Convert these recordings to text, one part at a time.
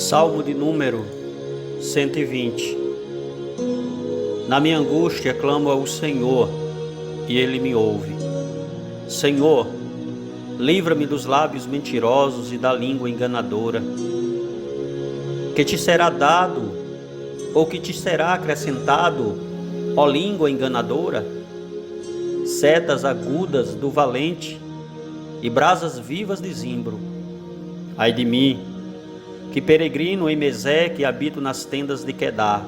Salmo de número 120. Na minha angústia clamo ao Senhor, e Ele me ouve. Senhor, livra-me dos lábios mentirosos e da língua enganadora. Que te será dado, ou que te será acrescentado, ó língua enganadora? Setas agudas do valente e brasas vivas de zimbro. Ai de mim, que peregrino em Meseque e habito nas tendas de Quedar.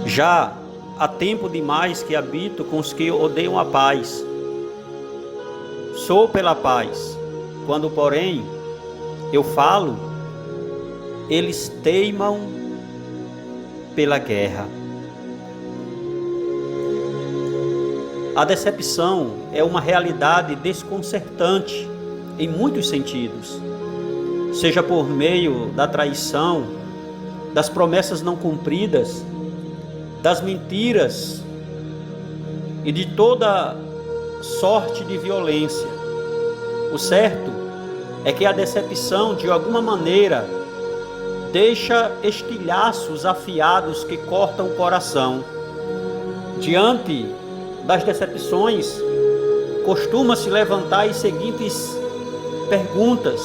Já há tempo demais que habito com os que odeiam a paz. Sou pela paz, quando porém eu falo, eles teimam pela guerra. A decepção é uma realidade desconcertante em muitos sentidos, seja por meio da traição, das promessas não cumpridas, das mentiras e de toda sorte de violência. O certo é que a decepção, de alguma maneira, deixa estilhaços afiados que cortam o coração. Diante das decepções, costuma-se levantar as seguintes perguntas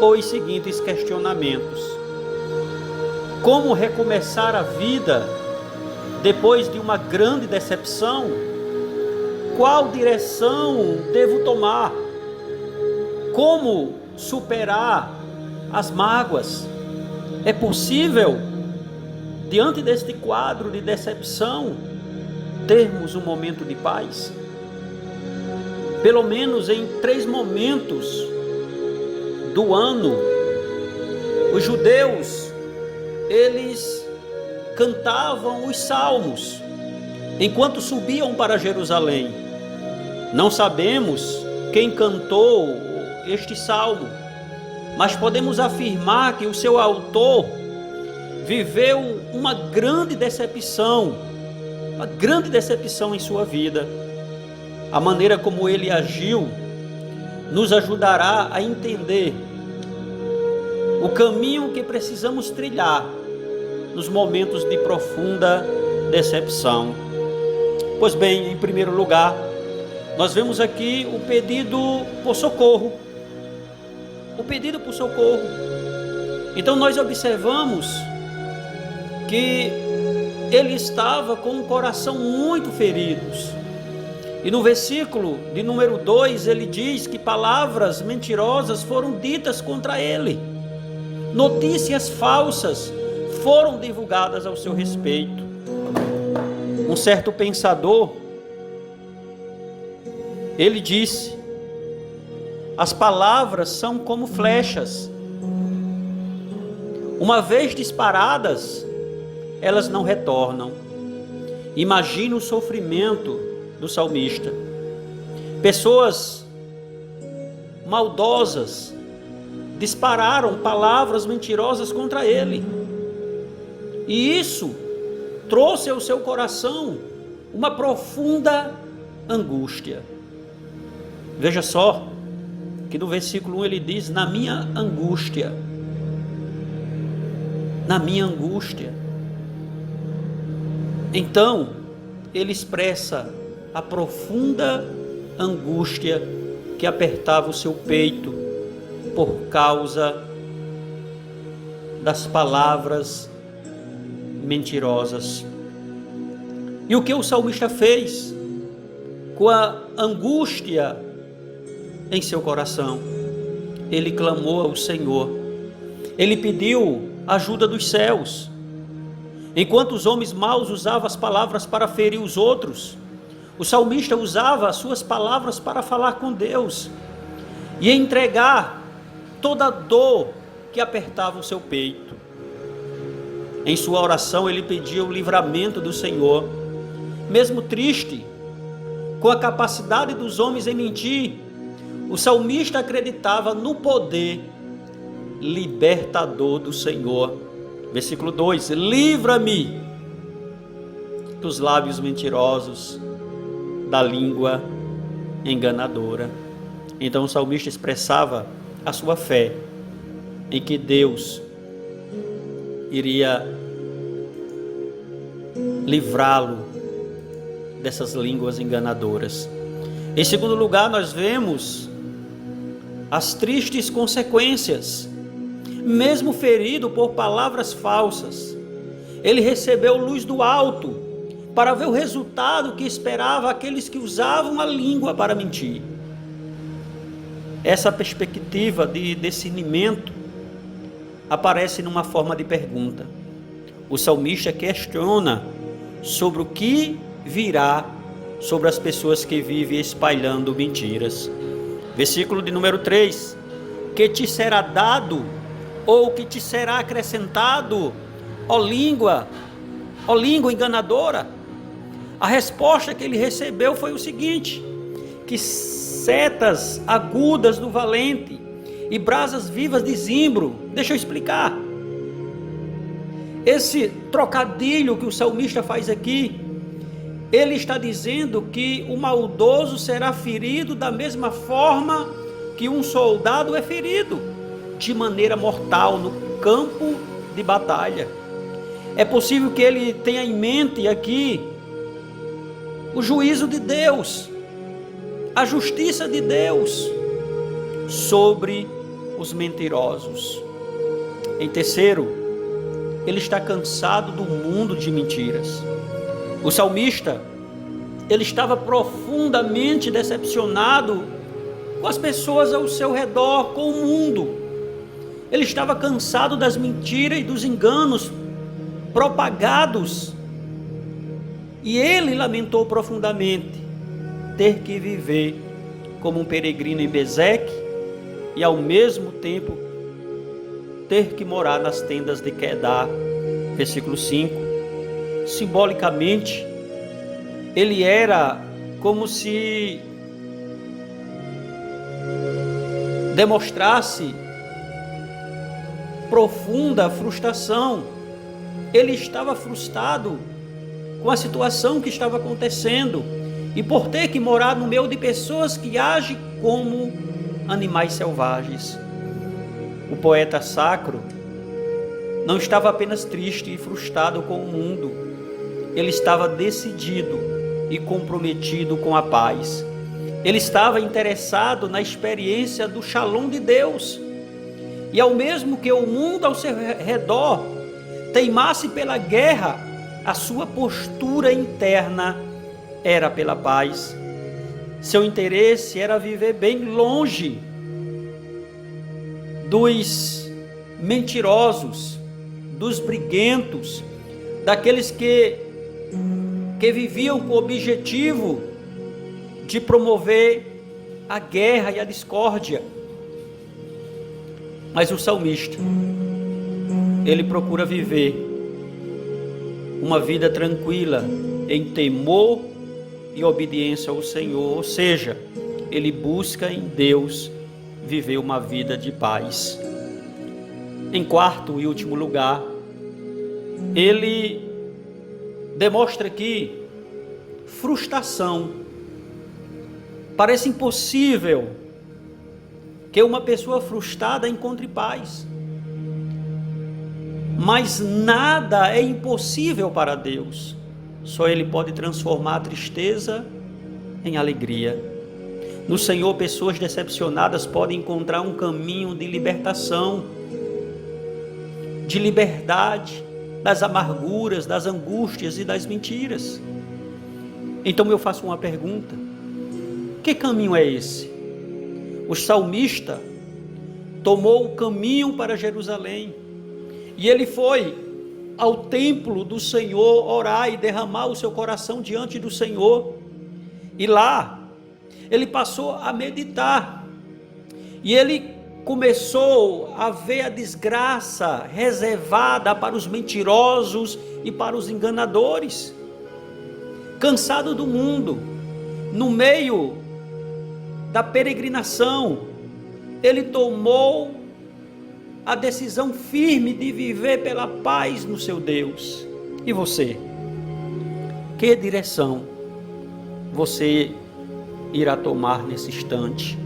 ou os seguintes questionamentos: como recomeçar a vida depois de uma grande decepção? Qual direção devo tomar? Como superar as mágoas? É possível, diante deste quadro de decepção, termos um momento de paz? Pelo menos em 3 momentos do ano, os judeus, eles cantavam os salmos enquanto subiam para Jerusalém. Não sabemos quem cantou este salmo, mas podemos afirmar que o seu autor viveu uma grande decepção em sua vida. A maneira como ele agiu nos ajudará a entender o caminho que precisamos trilhar nos momentos de profunda decepção. Pois bem, em primeiro lugar, nós vemos aqui o pedido por socorro. O pedido por socorro. Então nós observamos que ele estava com o coração muito ferido. E no versículo de número 2, ele diz que palavras mentirosas foram ditas contra ele. Notícias falsas foram divulgadas ao seu respeito. Um certo pensador, ele disse: as palavras são como flechas. Uma vez disparadas, elas não retornam. Imagine o sofrimento do salmista. Pessoas maldosas dispararam palavras mentirosas contra ele, e isso trouxe ao seu coração uma profunda angústia. Veja só que no versículo 1 ele diz: na minha angústia. Então ele expressa a profunda angústia que apertava o seu peito por causa das palavras mentirosas. E o que o salmista fez com a angústia em seu coração? Ele clamou ao Senhor. Ele pediu ajuda dos céus. Enquanto os homens maus usavam as palavras para ferir os outros, o salmista usava as suas palavras para falar com Deus e entregar toda a dor que apertava o seu peito. Em sua oração ele pedia o livramento do Senhor. Mesmo triste, com a capacidade dos homens em mentir, o salmista acreditava no poder libertador do Senhor. Versículo 2: livra-me dos lábios mentirosos, da língua enganadora. Então o salmista expressava a sua fé em que Deus iria livrá-lo dessas línguas enganadoras. Em segundo lugar, nós vemos as tristes consequências. Mesmo ferido por palavras falsas, ele recebeu luz do alto para ver o resultado que esperava aqueles que usavam a língua para mentir. Essa perspectiva de discernimento aparece numa forma de pergunta. O salmista questiona sobre o que virá sobre as pessoas que vivem espalhando mentiras. Versículo de número 3: que te será dado, ou que te será acrescentado, ó língua enganadora? A resposta que ele recebeu foi o seguinte: que setas agudas do valente e brasas vivas de zimbro. Deixa eu explicar. Esse trocadilho que o salmista faz aqui, ele está dizendo que o maldoso será ferido da mesma forma que um soldado é ferido, de maneira mortal no campo de batalha. É possível que ele tenha em mente aqui o juízo de Deus, a justiça de Deus sobre os mentirosos. Em terceiro, ele está cansado do mundo de mentiras. O salmista, ele estava profundamente decepcionado com as pessoas ao seu redor, com o mundo. Ele estava cansado das mentiras e dos enganos propagados. E ele lamentou profundamente ter que viver como um peregrino em Bezeque e ao mesmo tempo ter que morar nas tendas de Quedar. Versículo 5. Simbolicamente, ele era como se demonstrasse profunda frustração. Ele estava frustrado com a situação que estava acontecendo e por ter que morar no meio de pessoas que agem como animais selvagens. O poeta sacro não estava apenas triste e frustrado com o mundo, ele estava decidido e comprometido com a paz. Ele estava interessado na experiência do Shalom de Deus. E ao mesmo que o mundo ao seu redor teimasse pela guerra, a sua postura interna era pela paz. Seu interesse era viver bem longe dos mentirosos, dos briguentos, daqueles que viviam com o objetivo de promover a guerra e a discórdia. Mas o salmista, ele procura viver uma vida tranquila, em temor e obediência ao Senhor, ou seja, ele busca em Deus viver uma vida de paz. Em quarto e último lugar, ele demonstra aqui frustração. Parece impossível que uma pessoa frustrada encontre paz. Mas nada é impossível para Deus. Só Ele pode transformar a tristeza em alegria. No Senhor, pessoas decepcionadas podem encontrar um caminho de libertação, de liberdade das amarguras, das angústias e das mentiras. Então eu faço uma pergunta: que caminho é esse? O salmista tomou o caminho para Jerusalém e ele foi ao templo do Senhor orar e derramar o seu coração diante do Senhor. E lá ele passou a meditar e ele começou a ver a desgraça reservada para os mentirosos e para os enganadores. Cansado do mundo, no meio da peregrinação, ele tomou a decisão firme de viver pela paz no seu Deus. E você? Que direção você irá tomar nesse instante?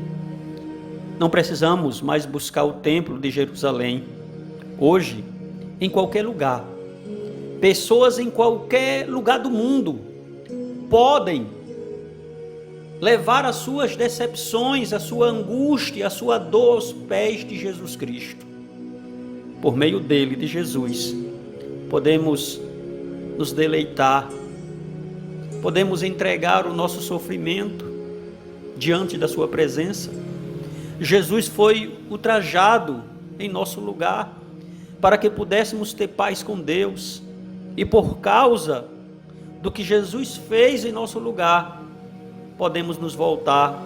Não precisamos mais buscar o templo de Jerusalém. Hoje, em qualquer lugar, pessoas em qualquer lugar do mundo podem levar as suas decepções, a sua angústia, a sua dor aos pés de Jesus Cristo. Por meio dele, de Jesus, podemos nos deleitar, podemos entregar o nosso sofrimento diante da sua presença. Jesus foi ultrajado em nosso lugar, para que pudéssemos ter paz com Deus, e por causa do que Jesus fez em nosso lugar, podemos nos voltar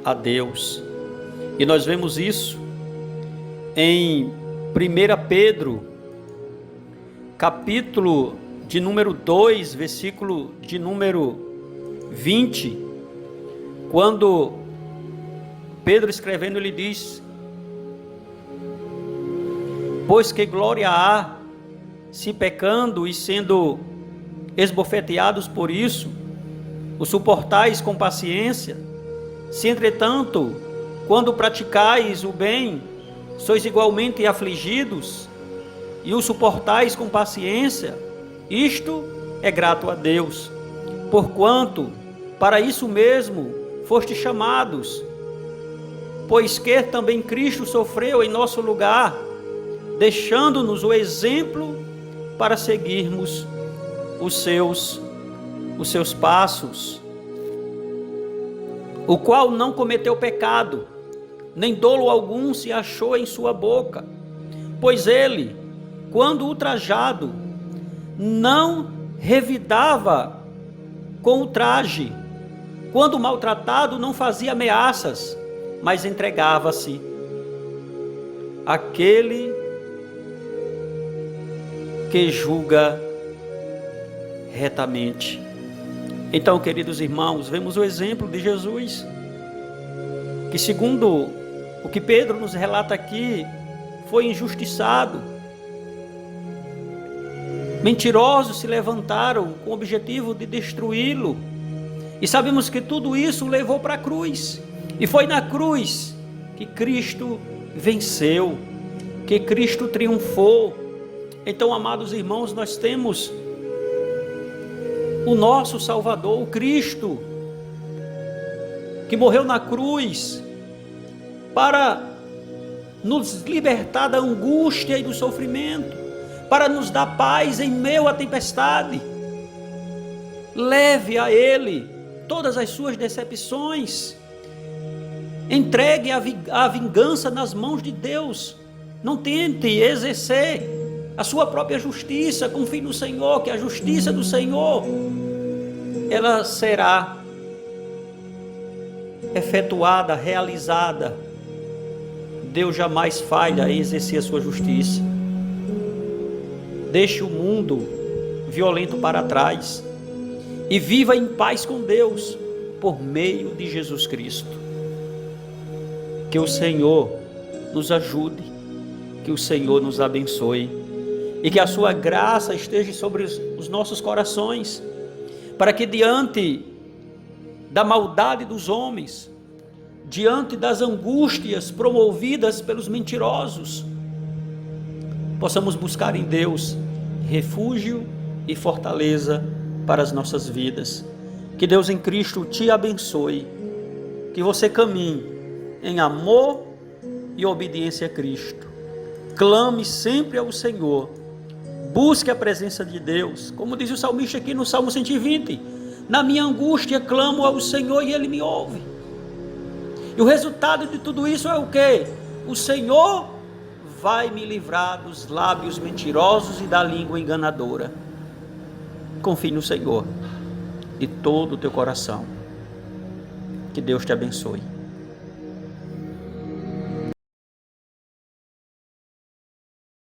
a Deus. E nós vemos isso em 1 Pedro, capítulo de número 2, versículo de número 20, quando Pedro escrevendo, ele diz: pois que glória há, se pecando e sendo esbofeteados por isso, o suportais com paciência? Se entretanto, quando praticais o bem, sois igualmente afligidos, e o suportais com paciência, isto é grato a Deus, porquanto para isso mesmo fostes chamados, pois que também Cristo sofreu em nosso lugar, deixando-nos o exemplo para seguirmos os seus passos, o qual não cometeu pecado, nem dolo algum se achou em sua boca, pois ele, quando ultrajado, não revidava com ultraje, quando maltratado não fazia ameaças, mas entregava-se àquele que julga retamente. Então, queridos irmãos, vemos o exemplo de Jesus, que segundo o que Pedro nos relata aqui, foi injustiçado. Mentirosos se levantaram com o objetivo de destruí-lo, e sabemos que tudo isso o levou para a cruz, e foi na cruz que Cristo venceu, que Cristo triunfou. Então, amados irmãos, nós temos o nosso Salvador, o Cristo, que morreu na cruz para nos libertar da angústia e do sofrimento, para nos dar paz em meio à tempestade. Leve a Ele todas as suas decepções, entregue a vingança nas mãos de Deus, não tente exercer a sua própria justiça, confie no Senhor, que a justiça do Senhor, ela será efetuada, realizada. Deus jamais falha em exercer a sua justiça. Deixe o mundo violento para trás e viva em paz com Deus por meio de Jesus Cristo. Que o Senhor nos ajude, que o Senhor nos abençoe e que a sua graça esteja sobre os nossos corações, para que diante da maldade dos homens, diante das angústias promovidas pelos mentirosos, possamos buscar em Deus refúgio e fortaleza para as nossas vidas. Que Deus em Cristo te abençoe, que você caminhe em amor e obediência a Cristo. Clame sempre ao Senhor, busque a presença de Deus, como diz o salmista aqui no Salmo 120, na minha angústia clamo ao Senhor e Ele me ouve. E o resultado de tudo isso é o quê? O Senhor vai me livrar dos lábios mentirosos e da língua enganadora. Confie no Senhor de todo o teu coração. Que Deus te abençoe.